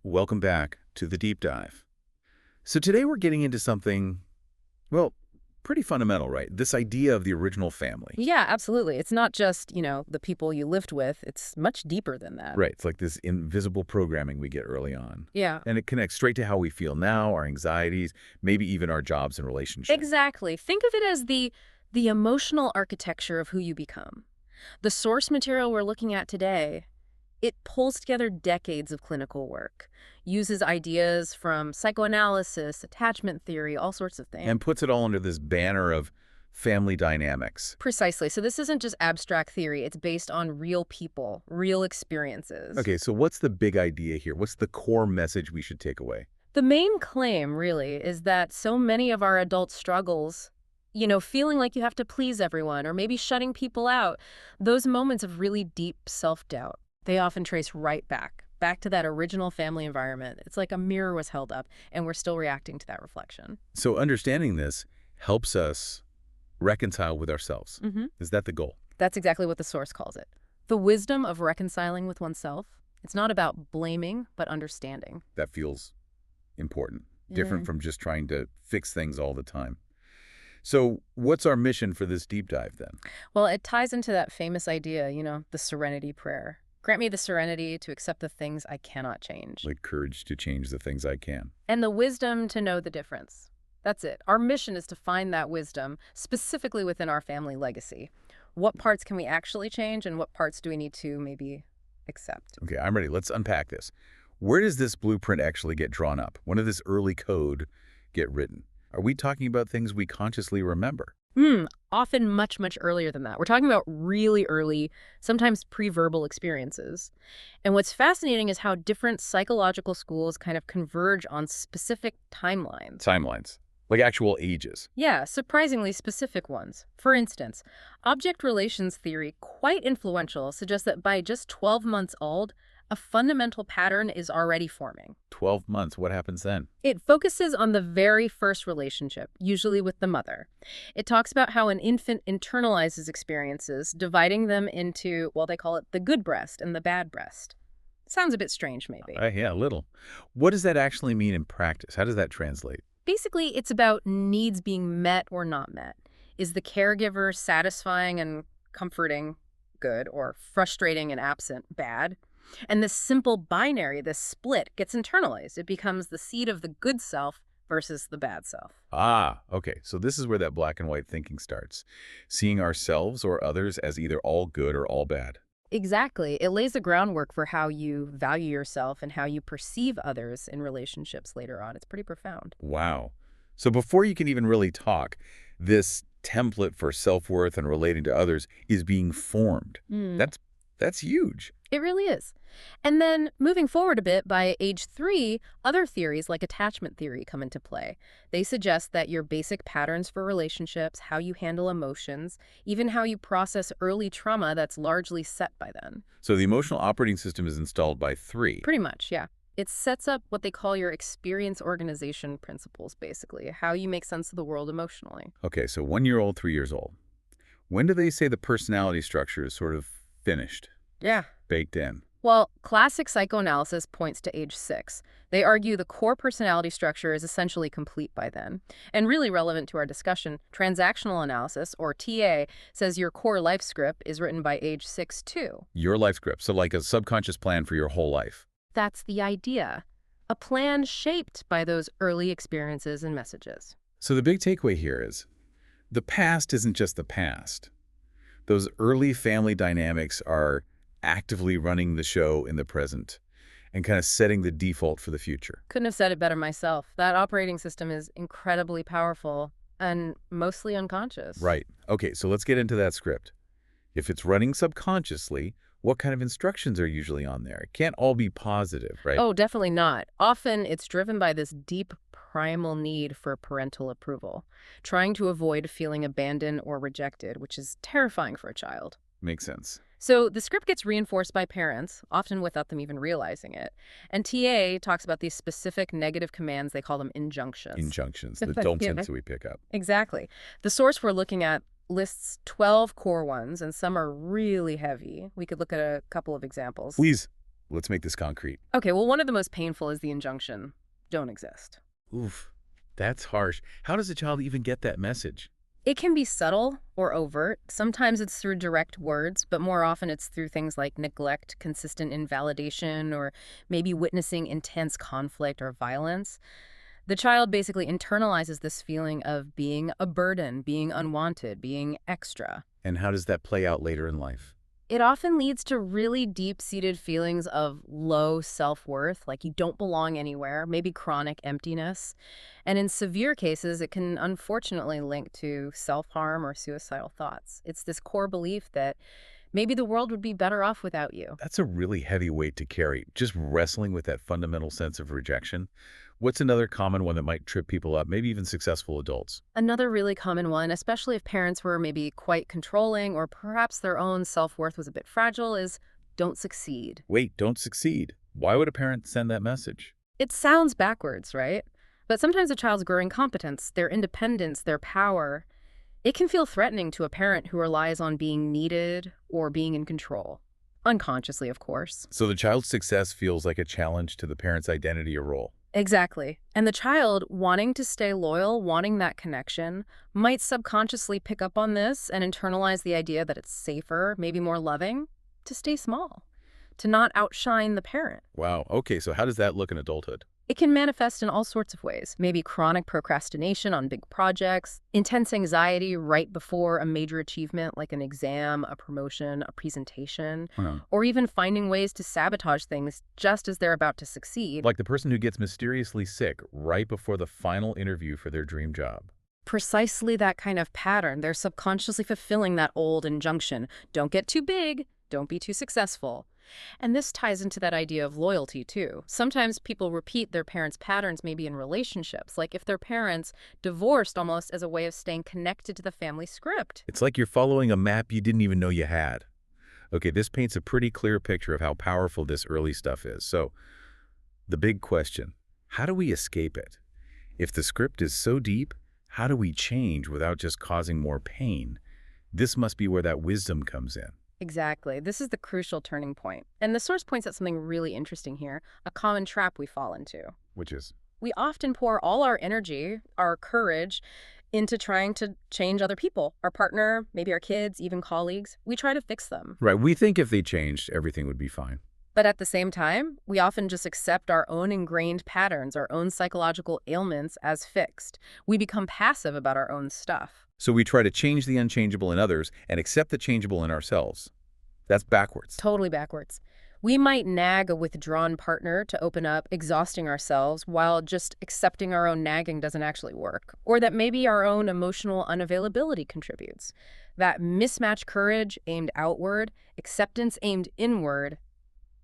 Welcome back to the deep dive. So today we're getting into something, well, pretty fundamental, right? This idea of the original family. Yeah, absolutely. It's not just, the people you lived with. It's much deeper than that. Right. It's like this invisible programming we get early on. Yeah. And it connects straight to how we feel now, our anxieties, maybe even our jobs and relationships. Exactly. Think of it as the emotional architecture of who you become. The source material we're looking at today, it pulls together decades of clinical work, uses ideas from psychoanalysis, attachment theory, all sorts of things. And puts it all under this banner of family dynamics. Precisely. So this isn't just abstract theory. It's based on real people, real experiences. Okay, so what's the big idea here? What's the core message we should take away? The main claim, really, is that so many of our adult struggles, feeling like you have to please everyone or maybe shutting people out, those moments of really deep self-doubt, they often trace right back to that original family environment. It's like a mirror was held up and we're still reacting to that reflection. So understanding this helps us reconcile with ourselves. Is that the goal? That's exactly what the source calls it. The wisdom of reconciling with oneself. It's not about blaming, but understanding. That feels important, different from just trying to fix things all the time. So what's our mission for this deep dive then? Well, it ties into that famous idea, the serenity prayer. Grant me the serenity to accept the things I cannot change. Like courage to change the things I can. And the wisdom to know the difference. That's it. Our mission is to find that wisdom, specifically within our family legacy. What parts can we actually change and what parts do we need to maybe accept? Okay, I'm ready. Let's unpack this. Where does this blueprint actually get drawn up? When does this early code get written? Are we talking about things we consciously remember? Often much, much earlier than that. We're talking about really early, sometimes pre-verbal experiences. And what's fascinating is how different psychological schools kind of converge on specific timelines. Timelines, like actual ages. Yeah, surprisingly specific ones. For instance, object relations theory, quite influential, suggests that by just 12 months old, a fundamental pattern is already forming. 12 months, what happens then? It focuses on the very first relationship, usually with the mother. It talks about how an infant internalizes experiences, dividing them into, well, they call it the good breast and the bad breast. Sounds a bit strange, maybe. Yeah, a little. What does that actually mean in practice? How does that translate? Basically, it's about needs being met or not met. Is the caregiver satisfying and comforting, good, or frustrating and absent, bad? And this simple binary, this split, gets internalized. It becomes the seed of the good self versus the bad self. Okay. So this is where that black and white thinking starts. Seeing ourselves or others as either all good or all bad. Exactly. It lays the groundwork for how you value yourself and how you perceive others in relationships later on. It's pretty profound. Wow. So before you can even really talk, this template for self-worth and relating to others is being formed. That's huge. It really is. And then moving forward a bit, by age 3, other theories like attachment theory come into play. They suggest that your basic patterns for relationships, how you handle emotions, even how you process early trauma, that's largely set by then. So the emotional operating system is installed by 3. Pretty much, yeah. It sets up what they call your experience organization principles, basically, how you make sense of the world emotionally. Okay, so 1-year-old, 3 years old. When do they say the personality structure is sort of finished, Yeah. baked in? Well, classic psychoanalysis points to age 6. They argue the core personality structure is essentially complete by then. And really relevant to our discussion, transactional analysis, or TA, says your core life script is written by age 6 too. Your life script, so like a subconscious plan for your whole life. That's the idea. A plan shaped by those early experiences and messages. So the big takeaway here is the past isn't just the past. Those early family dynamics are actively running the show in the present and kind of setting the default for the future. Couldn't have said it better myself. That operating system is incredibly powerful and mostly unconscious. Right. Okay, so let's get into that script. If it's running subconsciously, what kind of instructions are usually on there? It can't all be positive, right? Oh, definitely not. Often it's driven by this deep primal need for parental approval, trying to avoid feeling abandoned or rejected, which is terrifying for a child. Makes sense. So the script gets reinforced by parents, often without them even realizing it. And TA talks about these specific negative commands. They call them injunctions. Injunctions, the don't Yeah. that we pick up. Exactly. The source we're looking at lists 12 core ones, and some are really heavy. We could look at a couple of examples. Please. Let's make this concrete. Okay, well, one of the most painful is the injunction, don't exist. Oof, that's harsh. How does a child even get that message? It can be subtle or overt. Sometimes it's through direct words, but more often it's through things like neglect, consistent invalidation, or maybe witnessing intense conflict or violence. The child basically internalizes this feeling of being a burden, being unwanted, being extra. And how does that play out later in life? It often leads to really deep-seated feelings of low self-worth, like you don't belong anywhere, maybe chronic emptiness. And in severe cases, it can unfortunately link to self-harm or suicidal thoughts. It's this core belief that maybe the world would be better off without you. That's a really heavy weight to carry, just wrestling with that fundamental sense of rejection. What's another common one that might trip people up, maybe even successful adults? Another really common one, especially if parents were maybe quite controlling or perhaps their own self-worth was a bit fragile, is don't succeed. Wait, don't succeed. Why would a parent send that message? It sounds backwards, right? But sometimes a child's growing competence, their independence, their power, it can feel threatening to a parent who relies on being needed or being in control. Unconsciously, of course. So the child's success feels like a challenge to the parent's identity or role. Exactly. And the child, wanting to stay loyal, wanting that connection, might subconsciously pick up on this and internalize the idea that it's safer, maybe more loving, to stay small, to not outshine the parent. Wow, okay, so how does that look in adulthood? It can manifest in all sorts of ways, maybe chronic procrastination on big projects, intense anxiety right before a major achievement like an exam, a promotion, a presentation, or even finding ways to sabotage things just as they're about to succeed. Like the person who gets mysteriously sick right before the final interview for their dream job. Precisely that kind of pattern. They're subconsciously fulfilling that old injunction. Don't get too big, don't be too successful. And this ties into that idea of loyalty, too. Sometimes people repeat their parents' patterns maybe in relationships, like if their parents divorced almost as a way of staying connected to the family script. It's like you're following a map you didn't even know you had. Okay, this paints a pretty clear picture of how powerful this early stuff is. So, the big question, how do we escape it? If the script is so deep, how do we change without just causing more pain? This must be where that wisdom comes in. Exactly. This is the crucial turning point. And the source points out something really interesting here, a common trap we fall into. Which is? We often pour all our energy, our courage, into trying to change other people, our partner, maybe our kids, even colleagues. We try to fix them. Right, we think if they changed, everything would be fine. But at the same time, we often just accept our own ingrained patterns, our own psychological ailments as fixed. We become passive about our own stuff. So we try to change the unchangeable in others and accept the changeable in ourselves. That's backwards. Totally backwards. We might nag a withdrawn partner to open up, exhausting ourselves, while just accepting our own nagging doesn't actually work. Or that maybe our own emotional unavailability contributes. That mismatched courage aimed outward, acceptance aimed inward,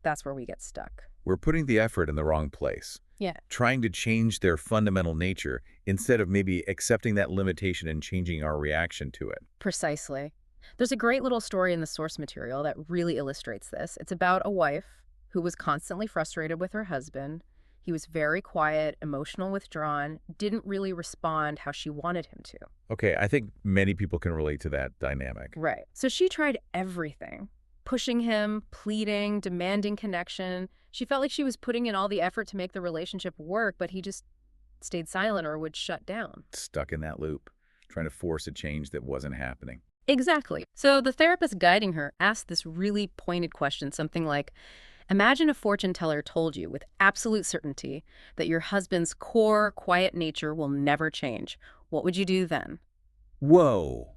that's where we get stuck. We're putting the effort in the wrong place. Yeah. Trying to change their fundamental nature instead of maybe accepting that limitation and changing our reaction to it. Precisely. There's a great little story in the source material that really illustrates this. It's about a wife who was constantly frustrated with her husband. He was very quiet, emotional, withdrawn, didn't really respond how she wanted him to. Okay, I think many people can relate to that dynamic. Right. So she tried everything. Pushing him, pleading, demanding connection. She felt like she was putting in all the effort to make the relationship work, but he just stayed silent or would shut down. Stuck in that loop, trying to force a change that wasn't happening. Exactly. So the therapist guiding her asked this really pointed question, something like, imagine a fortune teller told you with absolute certainty that your husband's core, quiet nature will never change. What would you do then? Whoa.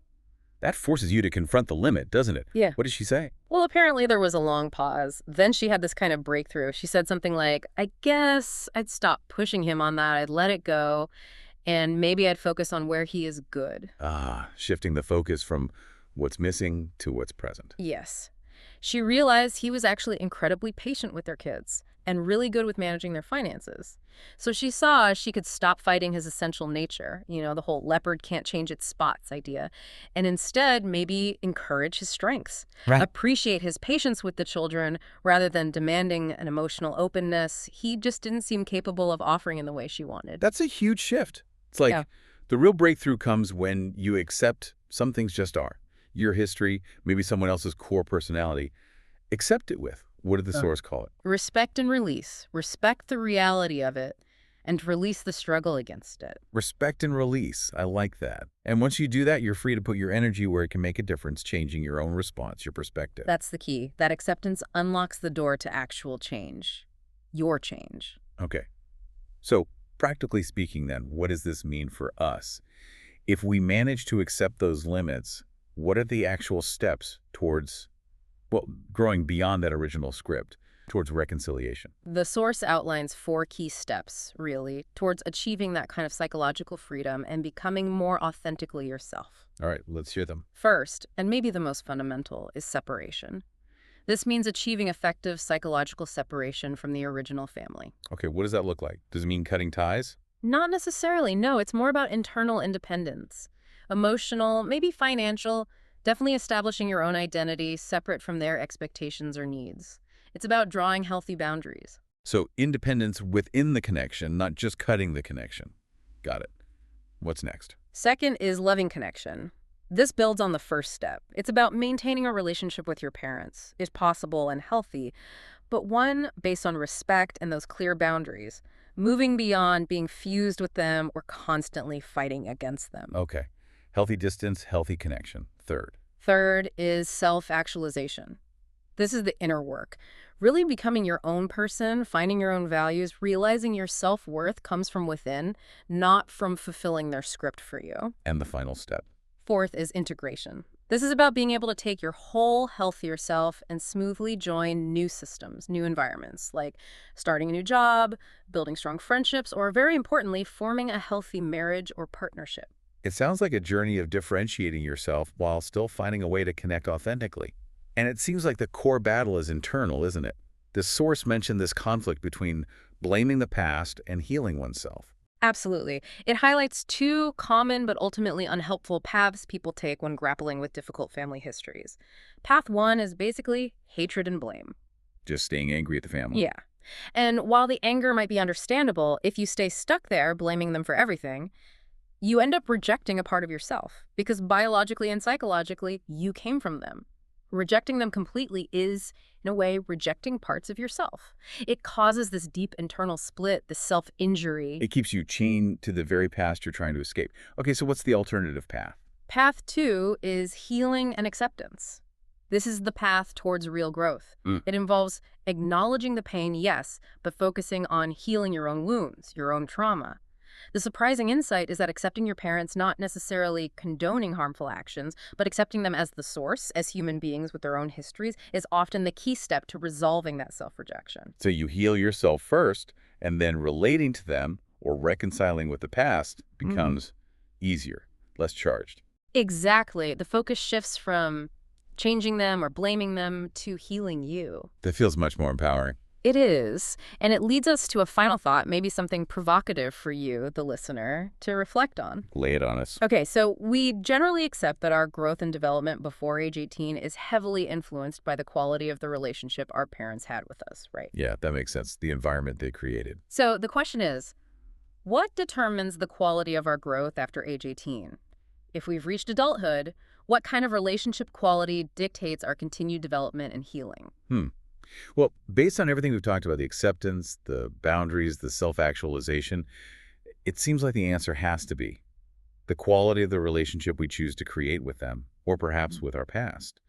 That forces you to confront the limit, doesn't it? Yeah. What did she say? Well, apparently there was a long pause. Then she had this kind of breakthrough. She said something like, I guess I'd stop pushing him on that. I'd let it go. And maybe I'd focus on where he is good. Ah, shifting the focus from what's missing to what's present. Yes. She realized he was actually incredibly patient with their kids and really good with managing their finances. So she saw she could stop fighting his essential nature, the whole leopard can't change its spots idea, and instead maybe encourage his strengths, Right. appreciate his patience with the children rather than demanding an emotional openness he just didn't seem capable of offering in the way she wanted. That's a huge shift. It's like the real breakthrough comes when you accept some things just are. Your history, maybe someone else's core personality. Accept it with What did the source call it? Respect and release. Respect the reality of it and release the struggle against it. Respect and release. I like that. And once you do that, you're free to put your energy where it can make a difference, changing your own response, your perspective. That's the key. That acceptance unlocks the door to actual change. Your change. Okay. So, practically speaking then, what does this mean for us? If we manage to accept those limits, what are the actual steps towards, well, growing beyond that original script, towards reconciliation? The source outlines 4 key steps, really, towards achieving that kind of psychological freedom and becoming more authentically yourself. All right, let's hear them. First, and maybe the most fundamental, is separation. This means achieving effective psychological separation from the original family. Okay, what does that look like? Does it mean cutting ties? Not necessarily, no. It's more about internal independence. Emotional, maybe financial, definitely establishing your own identity separate from their expectations or needs. It's about drawing healthy boundaries. So, independence within the connection, not just cutting the connection. Got it. What's next? Second is loving connection. This builds on the first step. It's about maintaining a relationship with your parents, if possible and healthy, but one based on respect and those clear boundaries, moving beyond being fused with them or constantly fighting against them. Okay. Healthy distance, healthy connection. Third. Third is self-actualization. This is the inner work. Really becoming your own person, finding your own values, realizing your self-worth comes from within, not from fulfilling their script for you. And the final step. Fourth is integration. This is about being able to take your whole healthier self and smoothly join new systems, new environments, like starting a new job, building strong friendships, or very importantly, forming a healthy marriage or partnership. It sounds like a journey of differentiating yourself while still finding a way to connect authentically. And it seems like the core battle is internal, isn't it? The source mentioned this conflict between blaming the past and healing oneself. Absolutely. It highlights 2 common but ultimately unhelpful paths people take when grappling with difficult family histories. Path 1 is basically hatred and blame. Just staying angry at the family. Yeah. And while the anger might be understandable, if you stay stuck there blaming them for everything, you end up rejecting a part of yourself because biologically and psychologically, you came from them. Rejecting them completely is, in a way, rejecting parts of yourself. It causes this deep internal split, this self-injury. It keeps you chained to the very past you're trying to escape. Okay, so what's the alternative path? Path 2 is healing and acceptance. This is the path towards real growth. It involves acknowledging the pain, yes, but focusing on healing your own wounds, your own trauma. The surprising insight is that accepting your parents, not necessarily condoning harmful actions, but accepting them as the source, as human beings with their own histories, is often the key step to resolving that self-rejection. So you heal yourself first, and then relating to them or reconciling with the past becomes easier, less charged. Exactly. The focus shifts from changing them or blaming them to healing you. That feels much more empowering. It is, and it leads us to a final thought, maybe something provocative for you, the listener, to reflect on. Lay it on us. Okay, so we generally accept that our growth and development before age 18 is heavily influenced by the quality of the relationship our parents had with us, right? Yeah, that makes sense. The environment they created. So the question is, what determines the quality of our growth after age 18? If we've reached adulthood, what kind of relationship quality dictates our continued development and healing? Well, based on everything we've talked about, the acceptance, the boundaries, the self-actualization, it seems like the answer has to be the quality of the relationship we choose to create with them, or perhaps with our past.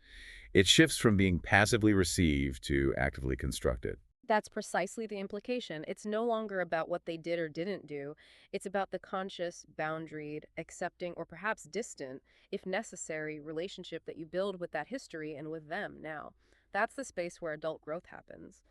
It shifts from being passively received to actively constructed. That's precisely the implication. It's no longer about what they did or didn't do. It's about the conscious, boundaried, accepting, or perhaps distant, if necessary, relationship that you build with that history and with them now. That's the space where adult growth happens.